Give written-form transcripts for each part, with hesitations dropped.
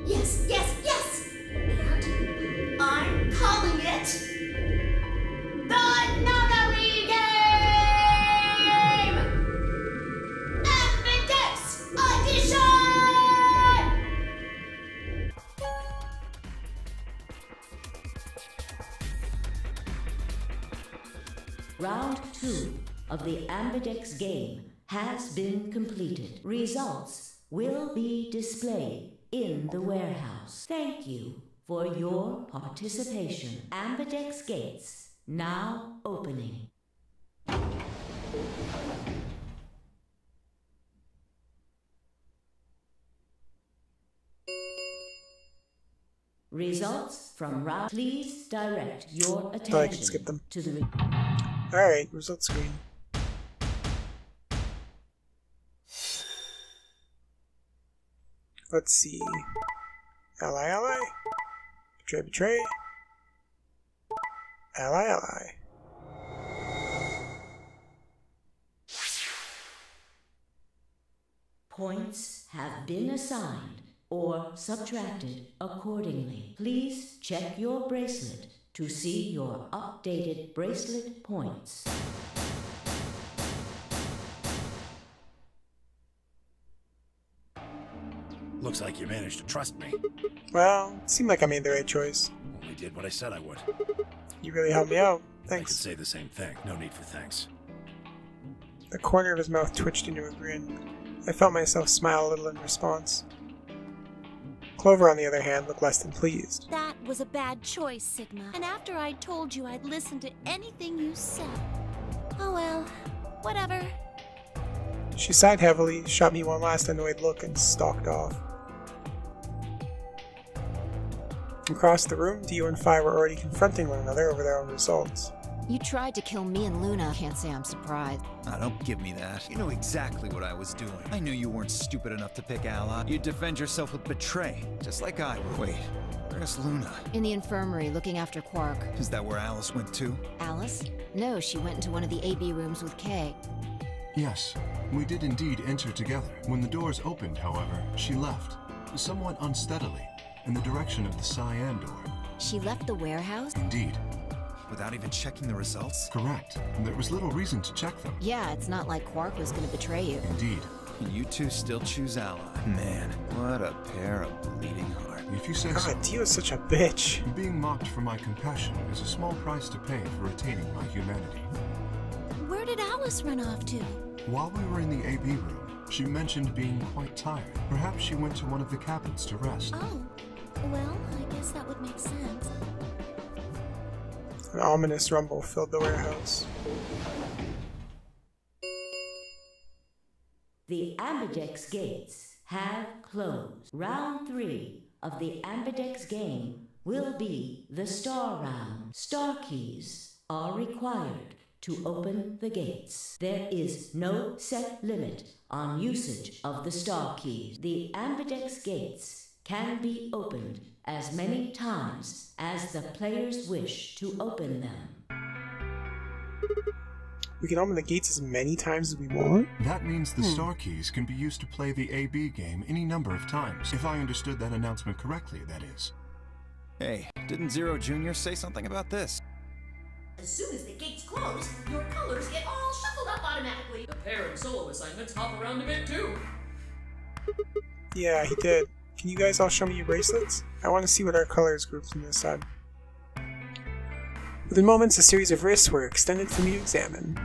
Yes, yes, yes! And I'm calling it the Nonary Game! Ambidex Edition! Round 2 of the Ambidex game has been completed. Results will be displayed in the warehouse. Thank you for your participation. Ambidex gates now opening. Results from round. Please direct your attention I can skip them. to the. Alright, result screen. Let's see. Ally, ally. Betray, betray. Ally, ally. Points have been assigned or subtracted accordingly. Please check your bracelet to see your updated bracelet points. Looks like you managed to trust me. Well, it seemed like I made the right choice. Only did what I said I would. You really helped me out. I could Thanks. say the same thing. No need for thanks. The corner of his mouth twitched into a grin. I felt myself smile a little in response. Clover, on the other hand, looked less than pleased. That was a bad choice, Sigma. And after I told you I'd listen to anything you said. Oh well, whatever. She sighed heavily, shot me one last annoyed look, and stalked off. Across the room, Dio and Phi were already confronting one another over their own results. You tried to kill me and Luna. Can't say I'm surprised. Ah, don't give me that. You know exactly what I was doing. I knew you weren't stupid enough to pick Ally. You'd defend yourself with betray, just like I would. Wait, where's Luna? In the infirmary, looking after Quark. Is that where Alice went too? Alice? No, she went into one of the AB rooms with Kay. Yes, we did indeed enter together. When the doors opened, however, she left, somewhat unsteadily, in the direction of the cyan door. She left the warehouse? Indeed. Without even checking the results? Correct. There was little reason to check them. Yeah, it's not like Quark was gonna betray you. Indeed. And you two still choose Ally. Man, what a pair of bleeding hearts. If you say so. God, Dio's such a bitch. Being mocked for my compassion is a small price to pay for retaining my humanity. Where did Alice run off to? While we were in the AB room, she mentioned being quite tired. Perhaps she went to one of the cabins to rest. Oh, well, I guess that would make sense. An ominous rumble filled the warehouse. The Ambidex gates have closed. Round 3 of the Ambidex game will be the star round. Star keys are required to open the gates. There is no set limit on usage of the star keys. The Ambidex gates can be opened as many times as the players wish to open them. We can open the gates as many times as we want? That means the star keys can be used to play the AB game any number of times. If I understood that announcement correctly, that is. Hey, didn't Zero Jr. say something about this? As soon as the gates close, your colors get all shuffled up automatically. The pair and solo assignments hop around a bit too. Yeah, he did. Can you guys all show me your bracelets? I want to see what our colors grouped in this side. Within moments, a series of wrists were extended for me to examine.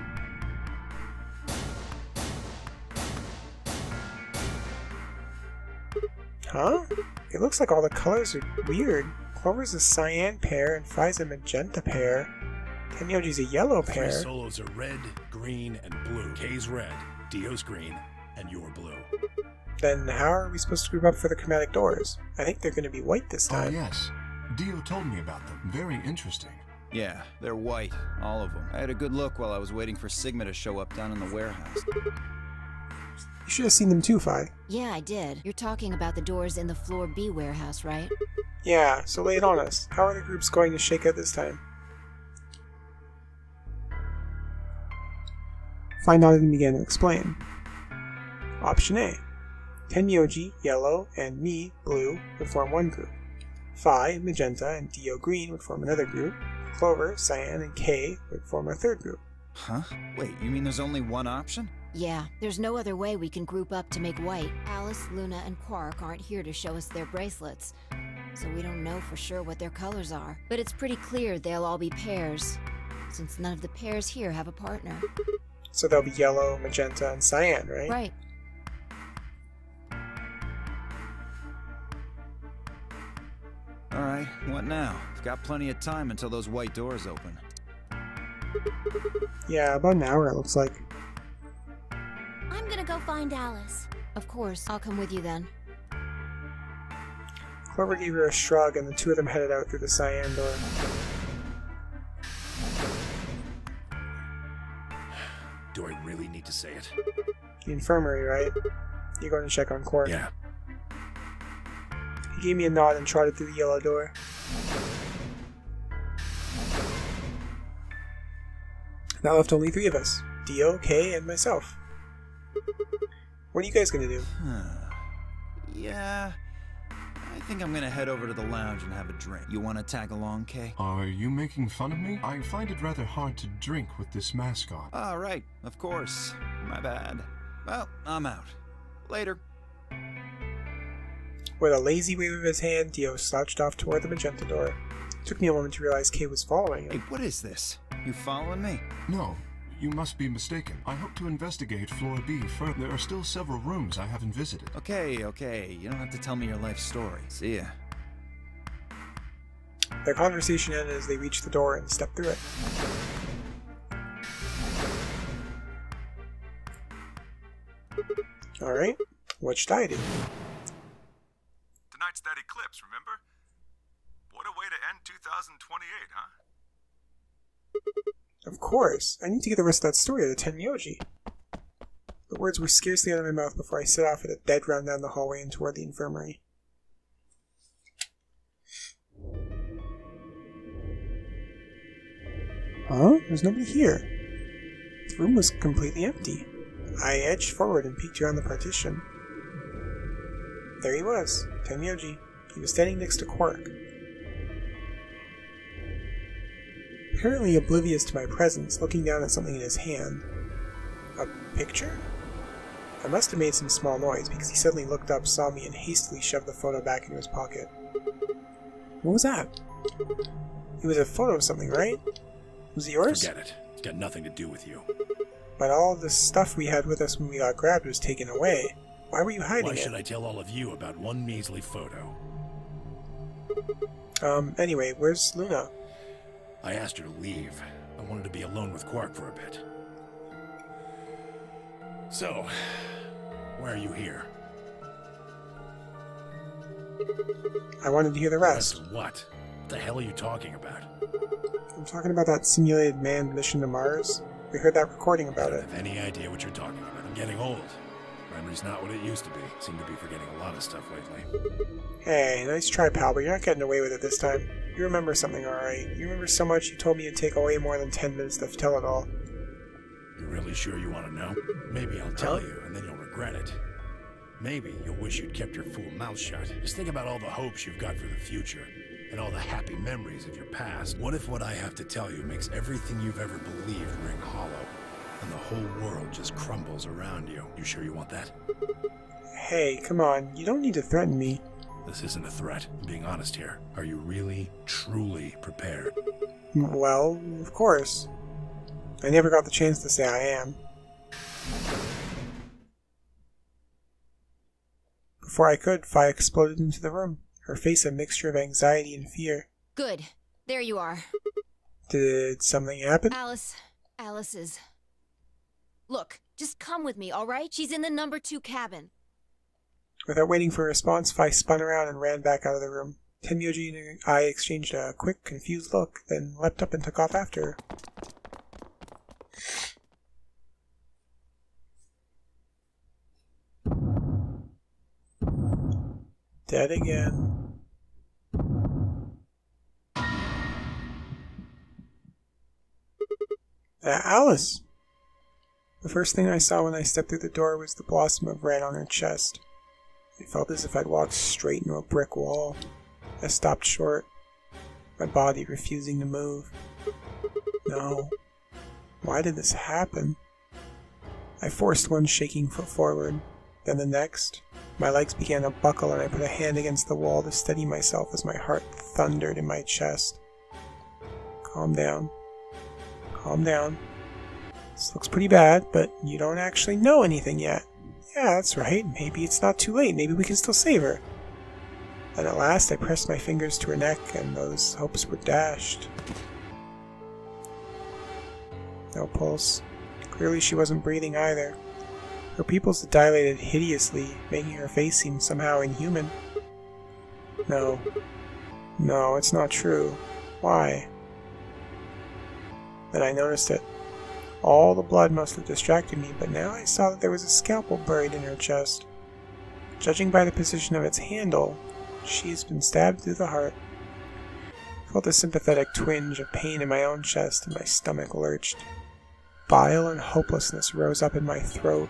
Huh? It looks like all the colors are weird. Clover's a cyan pair and Phi's a magenta pair. Tenyoji's a yellow pair. Three solos are red, green, and blue. K's red, Dio's green, and you're blue. Then how are we supposed to group up for the chromatic doors? I think they're going to be white this Ah, time. yes. Dio told me about them. Very interesting. Yeah, they're white, all of them. I had a good look while I was waiting for Sigma to show up down in the warehouse. You should have seen them too, Phi. Yeah, I did. You're talking about the doors in the Floor B warehouse, right? Yeah, so lay it on us. How are the groups going to shake out this time? Phi nodded and began to explain. Option A. Tenmyoji, yellow, and me, blue, would form one group. Phi, magenta, and Dio, green, would form another group. Clover, cyan, and K would form a third group. Huh? Wait, you mean there's only one option? Yeah, there's no other way we can group up to make white. Alice, Luna, and Quark aren't here to show us their bracelets, so we don't know for sure what their colors are. But it's pretty clear they'll all be pairs, since none of the pairs here have a partner. So they'll be yellow, magenta, and cyan, right? Right. Alright, what now? We've got plenty of time until those white doors open. Yeah, about an hour it looks like. I'm gonna go find Alice. Of course, I'll come with you then. Clover gave her a shrug and the two of them headed out through the cyan door. Do I really need to say it? The infirmary, right? You're going to check on Quark. Yeah. He gave me a nod and trotted through the yellow door. That left only three of us. Dio, Kay, and myself. What are you guys gonna do? Yeah, I think I'm gonna head over to the lounge and have a drink. You wanna tag along, Kay? Are you making fun of me? I find it rather hard to drink with this mascot. Oh, right, of course. My bad. Well, I'm out. Later. With a lazy wave of his hand, Dio slouched off toward the magenta door. It took me a moment to realize Kay was following him. Hey, what is this? You following me? No, you must be mistaken. I hope to investigate floor B further. There are still several rooms I haven't visited. Okay. You don't have to tell me your life story. See ya. Their conversation ended as they reached the door and stepped through it. Alright, what should I do? Tonight's that eclipse, remember? What a way to end 2028, huh? Of course, I need to get the rest of that story to Tenmyoji. The words were scarcely out of my mouth before I set off at a dead run down the hallway and toward the infirmary. Huh? There's nobody here. The room was completely empty. I edged forward and peeked around the partition. There he was, Tenmyoji. He was standing next to Quark. Apparently oblivious to my presence, looking down at something in his hand. A picture? I must have made some small noise because he suddenly looked up, saw me, and hastily shoved the photo back into his pocket. What was that? It was a photo of something, right? Was it yours? Forget it. It's got nothing to do with you. But all of the stuff we had with us when we got grabbed was taken away. Why were you hiding it? Why should I tell all of you about one measly photo? Anyway, where's Luna? I asked her to leave. I wanted to be alone with Quark for a bit. So, why are you here? I wanted to hear the rest. What? What the hell are you talking about? I'm talking about that simulated manned mission to Mars. We heard that recording about I it. don't have any idea what you're talking about. I'm getting old. Memory's not what it used to be. Seem to be forgetting a lot of stuff lately. Hey, nice try, pal, but you're not getting away with it this time. You remember something, alright. You remember so much you told me it'd take way more than 10 minutes to tell it all. You really sure you want to know? Maybe I'll tell you, and then you'll regret it. Maybe you'll wish you'd kept your fool mouth shut. Just think about all the hopes you've got for the future, and all the happy memories of your past. What if what I have to tell you makes everything you've ever believed ring hollow, and the whole world just crumbles around you? You sure you want that? Hey, come on. You don't need to threaten me. This isn't a threat. I'm being honest here. Are you really, truly prepared? Well, of course. I never got the chance to say I am. Before I could, Phi exploded into the room, her face a mixture of anxiety and fear. Good. There you are. Did something happen? Alice is... Look, just come with me, alright? She's in the number 2 cabin. Without waiting for a response, Phi spun around and ran back out of the room. Tenmyoji and I exchanged a quick, confused look, then leapt up and took off after her. Dead again. Alice! The first thing I saw when I stepped through the door was the blossom of red on her chest. I felt as if I'd walked straight into a brick wall. I stopped short, my body refusing to move. No. Why did this happen? I forced one shaking foot forward, then the next. My legs began to buckle and I put a hand against the wall to steady myself as my heart thundered in my chest. Calm down. Calm down. This looks pretty bad, but you don't actually know anything yet. Yeah, that's right. Maybe it's not too late. Maybe we can still save her. And at last I pressed my fingers to her neck and those hopes were dashed. No pulse. Clearly she wasn't breathing either. Her pupils had dilated hideously, making her face seem somehow inhuman. No. No, it's not true. Why? Then I noticed it. All the blood must have distracted me, but now I saw that there was a scalpel buried in her chest. Judging by the position of its handle, she's been stabbed through the heart. I felt a sympathetic twinge of pain in my own chest and my stomach lurched. Bile and hopelessness rose up in my throat.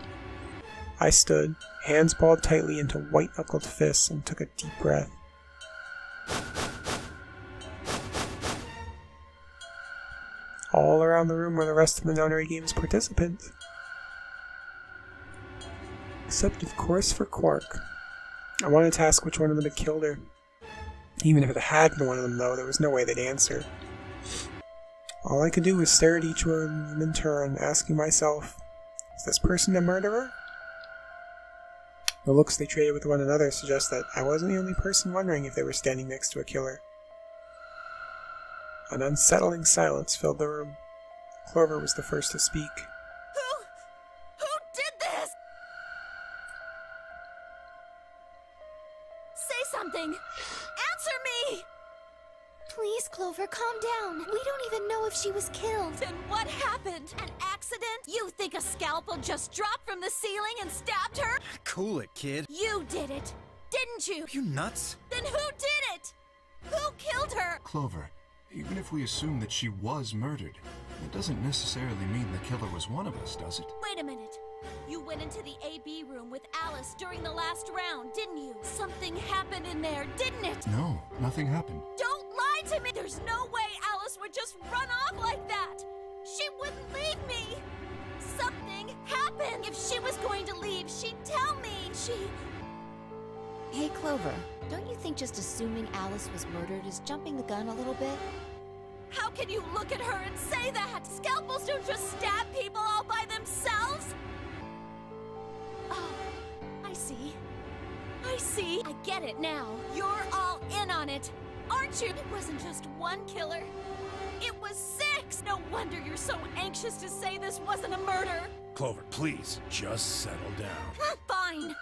I stood, hands balled tightly into white-knuckled fists, and took a deep breath. All around the room were the rest of the Nonary Games participants. Except, of course, for Quark. I wanted to ask which one of them had killed her. Even if it had been one of them, though, there was no way they'd answer. All I could do was stare at each one of them in turn, asking myself, is this person a murderer? The looks they traded with one another suggest that I wasn't the only person wondering if they were standing next to a killer. An unsettling silence filled the room. Clover was the first to speak. Who did this? Say something! Answer me! Please, Clover, calm down. We don't even know if she was killed. Then what happened? An accident? You think a scalpel just dropped from the ceiling and stabbed her? Cool it, kid. You did it, didn't you? Are you nuts? Then who did it? Who killed her? Clover, even if we assume that she was murdered, it doesn't necessarily mean the killer was one of us, does it? Wait a minute. You went into the AB room with Alice during the last round, didn't you? Something happened in there, didn't it? No, nothing happened. Don't lie to me! There's no way Alice would just run off like that! She wouldn't leave me! Something happened! If she was going to leave, she'd tell me! Hey, Clover, don't you think just assuming Alice was murdered is jumping the gun a little bit? How can you look at her and say that? Scalpels don't just stab people all by themselves! Oh, I see. I see. I get it now. You're all in on it, aren't you? It wasn't just one killer. It was 6! No wonder you're so anxious to say this wasn't a murder. Clover, please, just settle down. Fine.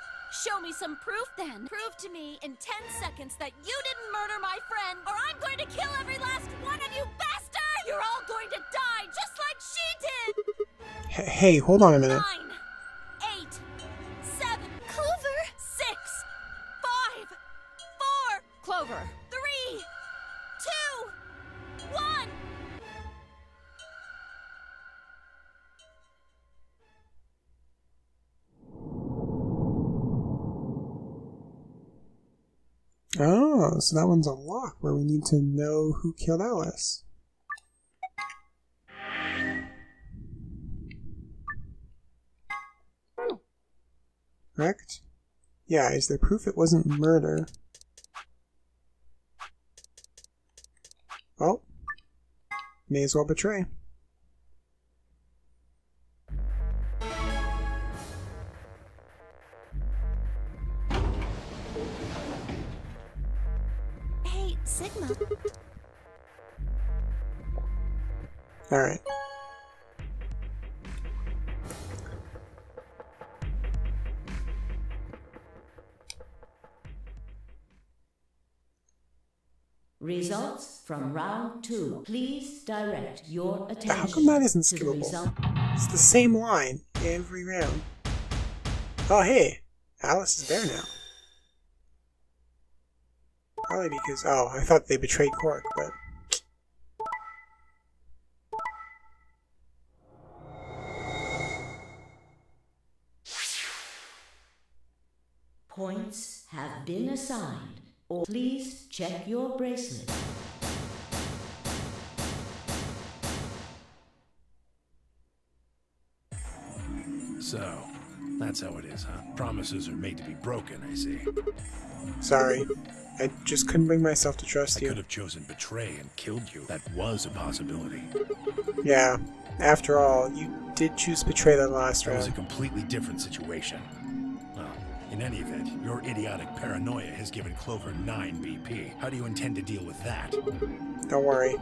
Show me some proof then. Prove to me in 10 seconds that you didn't murder my friend, or I'm going to kill every last one of you bastards! You're all going to die just like she did! Hey, hold on a minute. 9, 8, 7, Clover! 6, 5, 4, Clover! 3, 2, 1. Oh, so that one's a lock where we need to know who killed Alice. Correct? Yeah, is there proof it wasn't murder? Well, may as well betray. Hey, Sigma. Alright. Results from round 2. Please direct your attention. How come that isn't to the skippable? result. It's the same line every round. Oh hey, Alice is there now. Probably because, oh, I thought they betrayed Quark, but... Points have been assigned, or please check your bracelet. So, that's how it is, huh? Promises are made to be broken, I see. Sorry. I just couldn't bring myself to trust you. I could have chosen betray and killed you. That was a possibility. Yeah. After all, you did choose betray that last round. It was a completely different situation. Well, in any event, your idiotic paranoia has given Clover 9 BP. How do you intend to deal with that? Don't worry.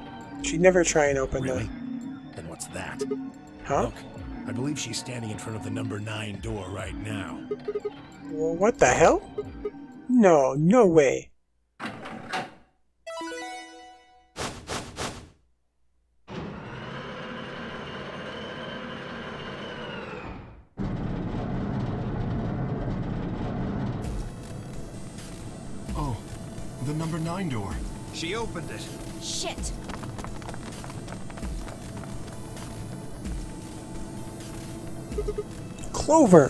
She'd never try and open Really? Then what's that? Huh? Look, I believe she's standing in front of the number 9 door right now. Well, what the hell? No, no way. Oh, the number 9 door. She opened it. Shit! Clover!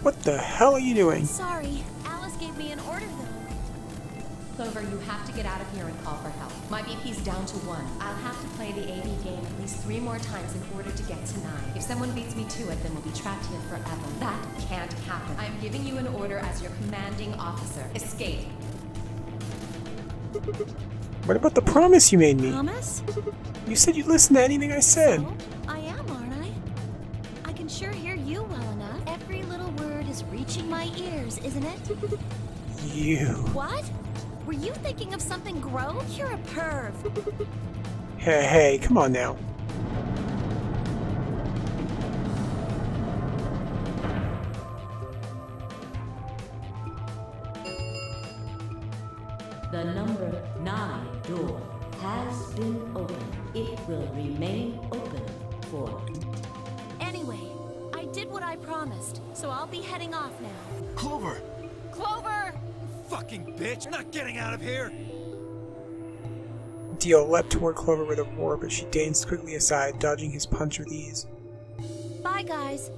What the hell are you doing? Sorry, Alice gave me an order though. Clover, you have to get out of here and call for help. My BP's down to 1. I'll have to play the AB game at least 3 more times in order to get to 9. If someone beats me to it, then we'll be trapped here forever. That can't happen. I'm giving you an order as your commanding officer. Escape. What about the promise you made me? Promise? You said you'd listen to anything I said. So, I am, aren't I? I can sure hear you well enough. Every little word is reaching my ears, isn't it? You. What? Were you thinking of something gross? You're a perv. Hey, come on now. The number 9 door has been opened. It will remain open for... Anyway, I did what I promised, so I'll be heading off now. Clover! Clover! Fucking bitch! I'm not getting out of here! Dio leapt toward Clover with a roar, but she danced quickly aside, dodging his punch with ease. Bye, guys.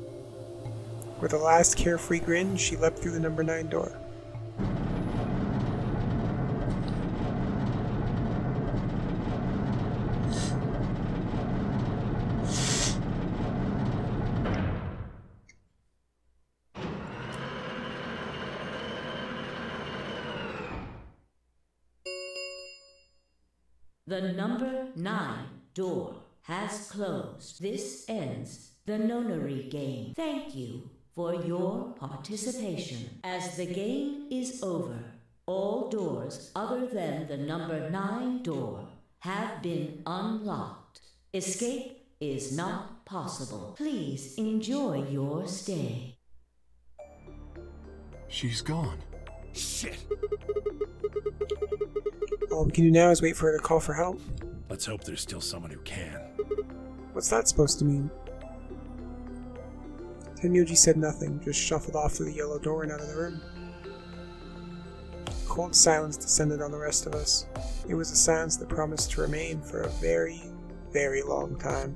With a last carefree grin, she leapt through the number 9 door. The number 9 door has closed. This ends the Nonary game. Thank you for your participation. As the game is over, all doors other than the number 9 door have been unlocked. Escape is not possible. Please enjoy your stay. She's gone. Shit! All we can do now is wait for her to call for help. Let's hope there's still someone who can. What's that supposed to mean? Tenmyoji said nothing, just shuffled off through the yellow door and out of the room. Cold silence descended on the rest of us. It was a silence that promised to remain for a very, very long time.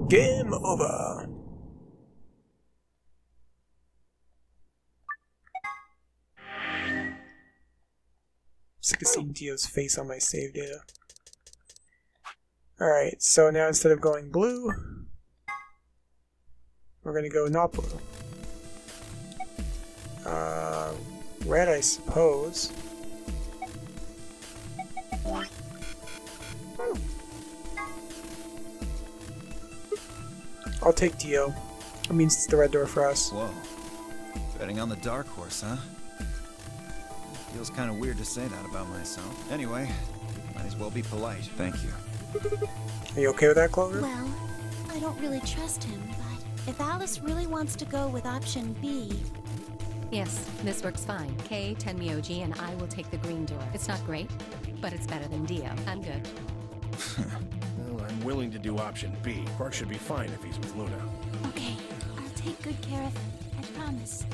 Game over! Sick of seeing Dio's face on my save data. Alright, so now instead of going blue, we're gonna go not blue. Red, I suppose. I'll take Dio. That means it's the red door for us. Whoa. Betting on the dark horse, huh? Feels kind of weird to say that about myself. Anyway, might as well be polite. Thank you. Are you okay with that, Clover? Well, I don't really trust him, but if Alice really wants to go with option B... Yes, this works fine. Kay, Tenmyoji, and I will take the green door. It's not great, but it's better than Dio. I'm good. Well, I'm willing to do option B. Quark should be fine if he's with Luna. Okay, I'll take good care of him. I promise.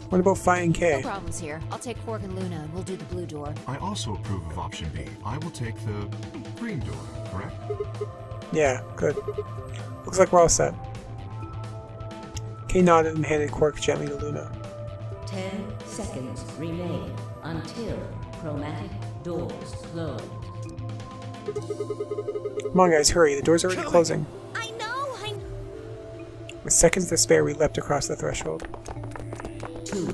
What about Phi and K? No problems here. I'll take Quark and Luna, and we'll do the blue door. I also approve of option B. I will take the green door, correct? Yeah, good. Looks like we're all set. Kay nodded and handed Quark gently to Luna. 10 seconds remain until chromatic doors close. Come on, guys, hurry. The door's already closing. I know. With seconds to spare, we leapt across the threshold. 2,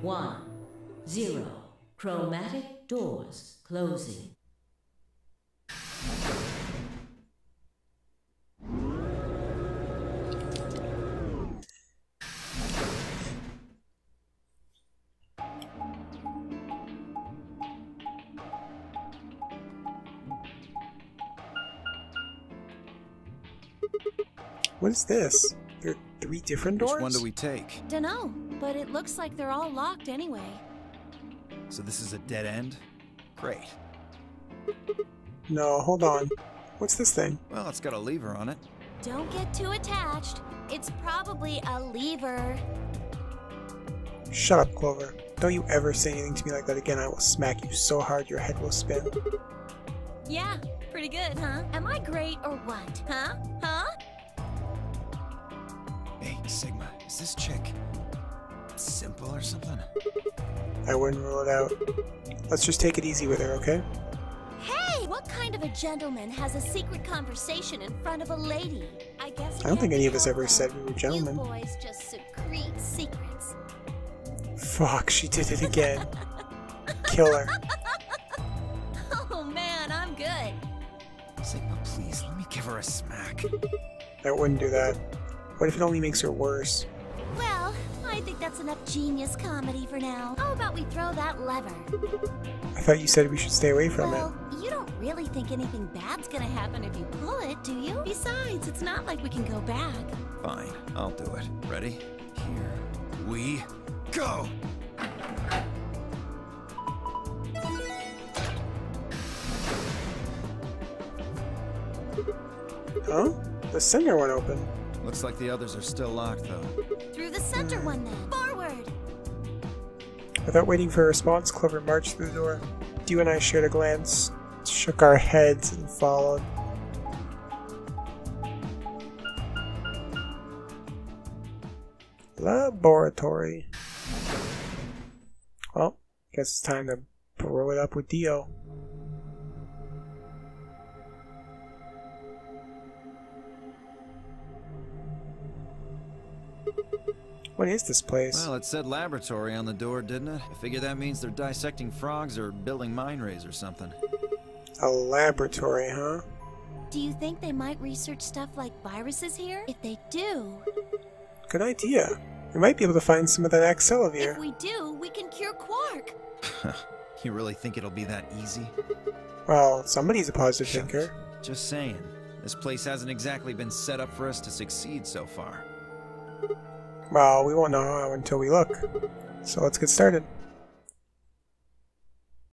1, 0. Chromatic doors closing. What is this? There are 3 different doors? Which one do we take? Dunno, but it looks like they're all locked anyway. So this is a dead end? Great. No, hold on. What's this thing? Well, it's got a lever on it. Don't get too attached. It's probably a lever. Shut up, Clover. Don't you ever say anything to me like that again. I will smack you so hard your head will spin. Yeah, pretty good, huh? Am I great or what? Huh? Huh? Hey, Sigma, is this chick simple or something? I wouldn't rule it out. Let's just take it easy with her, okay? Hey! What kind of a gentleman has a secret conversation in front of a lady? I guess I don't think any of us ever said we were gentlemen. You boys just secrete secrets. Fuck, she did it again. Kill her. Oh man, I'm good. Sigma, please, let me give her a smack. I wouldn't do that. What if it only makes her worse? Well, I think that's enough genius comedy for now. How about we throw that lever? I thought you said we should stay away from Well, you don't really think anything bad's gonna happen if you pull it, do you? Besides, it's not like we can go back. Fine, I'll do it. Ready? Here we go! it. Huh? The center one opened. Looks like the others are still locked, though. Through the center one then. Forward! Without waiting for a response, Clover marched through the door. Dew and I shared a glance, shook our heads, and followed. Laboratory. Well, guess it's time to blow it up with Dio. What is this place? Well, it said laboratory on the door, didn't it? I figure that means they're dissecting frogs or building mine rays or something. A laboratory, huh? Do you think they might research stuff like viruses here? If they do... Good idea. We might be able to find some of that Axelavir. If we do, we can cure Quark. You really think it'll be that easy? Well, somebody's a positive thinker. Just saying. This place hasn't exactly been set up for us to succeed so far. Well, we won't know how until we look. So let's get started.